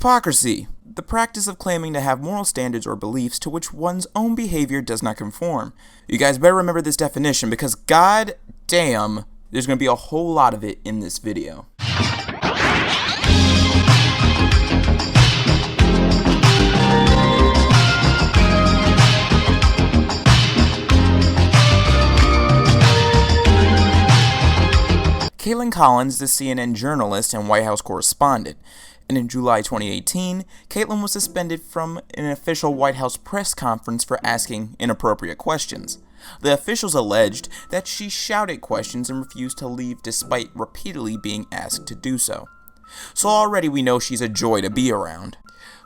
Hypocrisy, the practice of claiming to have moral standards or beliefs to which one's own behavior does not conform. You guys better remember this definition because god damn, there's going to be a whole lot of it in this video. Kaitlyn Collins is a CNN journalist and White House correspondent, and in July 2018, Kaitlan was suspended from an official White House press conference for asking inappropriate questions. The officials alleged that she shouted questions and refused to leave despite repeatedly being asked to do so. So already we know she's a joy to be around.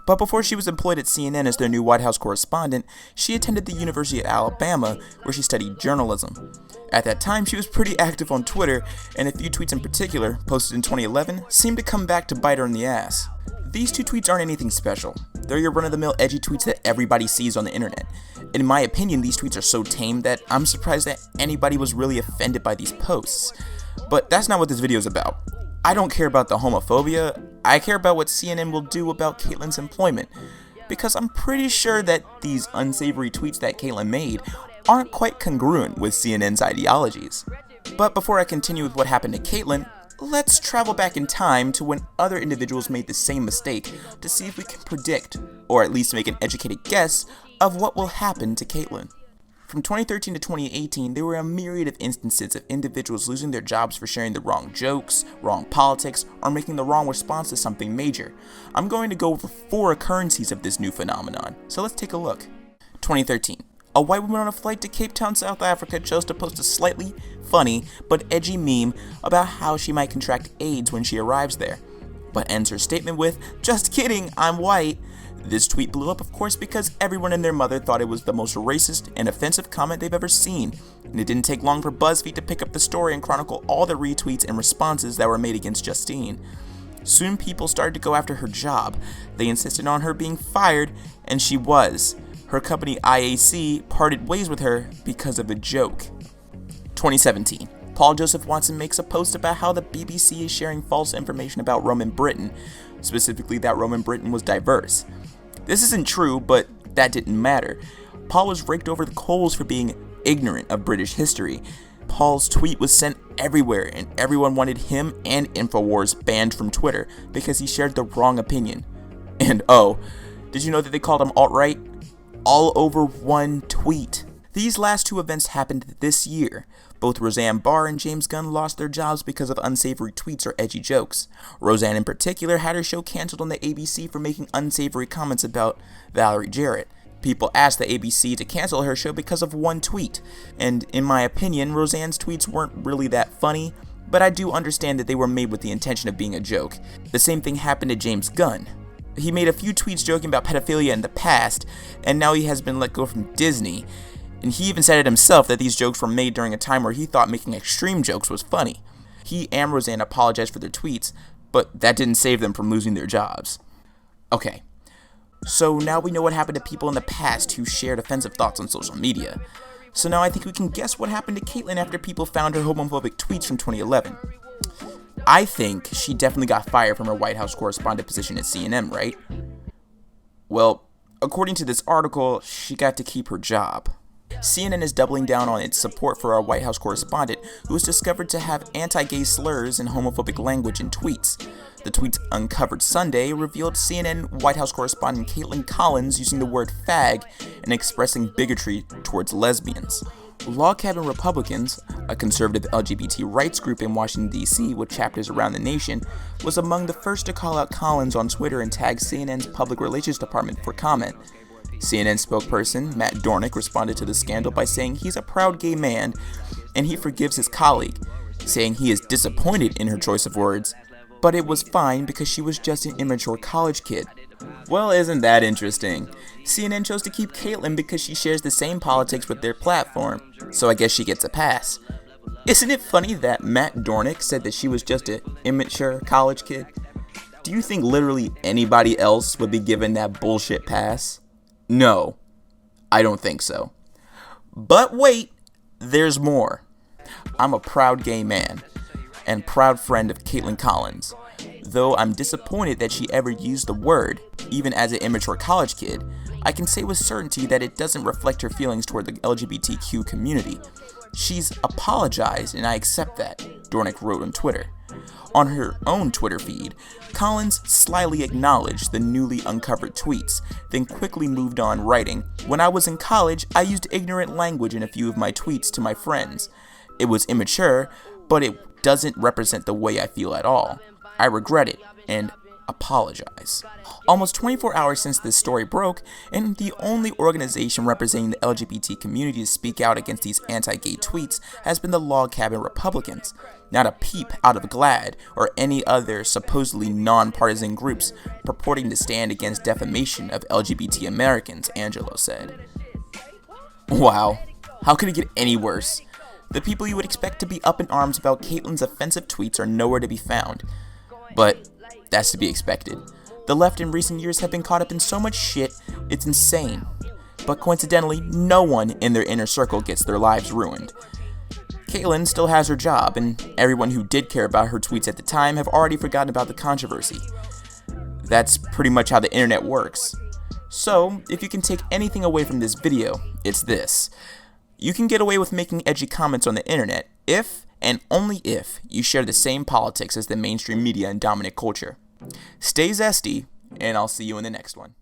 But before she was employed at CNN as their new White House correspondent, she attended the University of Alabama, where she studied journalism. At that time, she was pretty active on Twitter, and a few tweets in particular, posted in 2011, seemed to come back to bite her in the ass. These two tweets aren't anything special. They're your run-of-the-mill edgy tweets that everybody sees on the internet. In my opinion, these tweets are so tame that I'm surprised that anybody was really offended by these posts. But that's not what this video is about. I don't care about the homophobia, I care about what CNN will do about Kaitlyn's employment, because I'm pretty sure that these unsavory tweets that Kaitlan made aren't quite congruent with CNN's ideologies. But before I continue with what happened to Kaitlan, let's travel back in time to when other individuals made the same mistake to see if we can predict, or at least make an educated guess, of what will happen to Kaitlan. From 2013 to 2018, there were a myriad of instances of individuals losing their jobs for sharing the wrong jokes, wrong politics, or making the wrong response to something major. I'm going to go over 4 occurrences of this new phenomenon, so let's take a look. 2013. A white woman on a flight to Cape Town, South Africa chose to post a slightly funny but edgy meme about how she might contract AIDS when she arrives there, but ends her statement with, "Just kidding, I'm white." This tweet blew up, of course, because everyone and their mother thought it was the most racist and offensive comment they've ever seen, and it didn't take long for BuzzFeed to pick up the story and chronicle all the retweets and responses that were made against Justine. Soon people started to go after her job. They insisted on her being fired, and she was. Her company IAC parted ways with her because of a joke. 2017. Paul Joseph Watson makes a post about how the BBC is sharing false information about Roman Britain, specifically that Roman Britain was diverse. This isn't true, but that didn't matter. Paul was raked over the coals for being ignorant of British history. Paul's tweet was sent everywhere, and everyone wanted him and InfoWars banned from Twitter because he shared the wrong opinion. And oh, did you know that they called him alt-right? All over one tweet. These last 2 events happened this year. Both Roseanne Barr and James Gunn lost their jobs because of unsavory tweets or edgy jokes. Roseanne in particular had her show canceled on the ABC for making unsavory comments about Valerie Jarrett. People asked the ABC to cancel her show because of one tweet, and in my opinion, Roseanne's tweets weren't really that funny, but I do understand that they were made with the intention of being a joke. The same thing happened to James Gunn. He made a few tweets joking about pedophilia in the past, and now he has been let go from Disney. And he even said it himself that these jokes were made during a time where he thought making extreme jokes was funny. He and Roseanne apologized for their tweets, but that didn't save them from losing their jobs. Okay, so now we know what happened to people in the past who shared offensive thoughts on social media. So now I think we can guess what happened to Kaitlan after people found her homophobic tweets from 2011. I think she definitely got fired from her White House correspondent position at CNN, right? Well, according to this article, she got to keep her job. CNN is doubling down on its support for our White House correspondent, who was discovered to have anti-gay slurs and homophobic language in tweets. The tweets uncovered Sunday revealed CNN White House correspondent Kaitlyn Collins using the word fag and expressing bigotry towards lesbians. Log Cabin Republicans, a conservative LGBT rights group in Washington, D.C. with chapters around the nation, was among the first to call out Collins on Twitter and tag CNN's public relations department for comment. CNN spokesperson Matt Dornick responded to the scandal by saying he's a proud gay man and he forgives his colleague, saying he is disappointed in her choice of words, but it was fine because she was just an immature college kid. Well, isn't that interesting? CNN chose to keep Kaitlan because she shares the same politics with their platform, so I guess she gets a pass. Isn't it funny that Matt Dornick said that she was just an immature college kid? Do you think literally anybody else would be given that bullshit pass? No, I don't think so. But wait, there's more. I'm a proud gay man and proud friend of Kaitlyn Collins. Though I'm disappointed that she ever used the word, even as an immature college kid, I can say with certainty that it doesn't reflect her feelings toward the LGBTQ community. She's apologized, and I accept that, Dornick wrote on Twitter. On her own Twitter feed, Collins slyly acknowledged the newly uncovered tweets, then quickly moved on writing, "When I was in college, I used ignorant language in a few of my tweets to my friends. It was immature, but it doesn't represent the way I feel at all. I regret it, and apologize." Almost 24 hours since this story broke, and the only organization representing the LGBT community to speak out against these anti-gay tweets has been the Log Cabin Republicans. Not a peep out of GLAAD or any other supposedly non-partisan groups purporting to stand against defamation of LGBT Americans, Angelo said. Wow, how could it get any worse? The people you would expect to be up in arms about Kaitlyn's offensive tweets are nowhere to be found. But that's to be expected. The left in recent years have been caught up in so much shit, it's insane. But coincidentally, no one in their inner circle gets their lives ruined. Kaitlan still has her job, and everyone who did care about her tweets at the time have already forgotten about the controversy. That's pretty much how the internet works. So, if you can take anything away from this video, it's this. You can get away with making edgy comments on the internet if, and only if, you share the same politics as the mainstream media and dominant culture. Stay zesty, and I'll see you in the next one.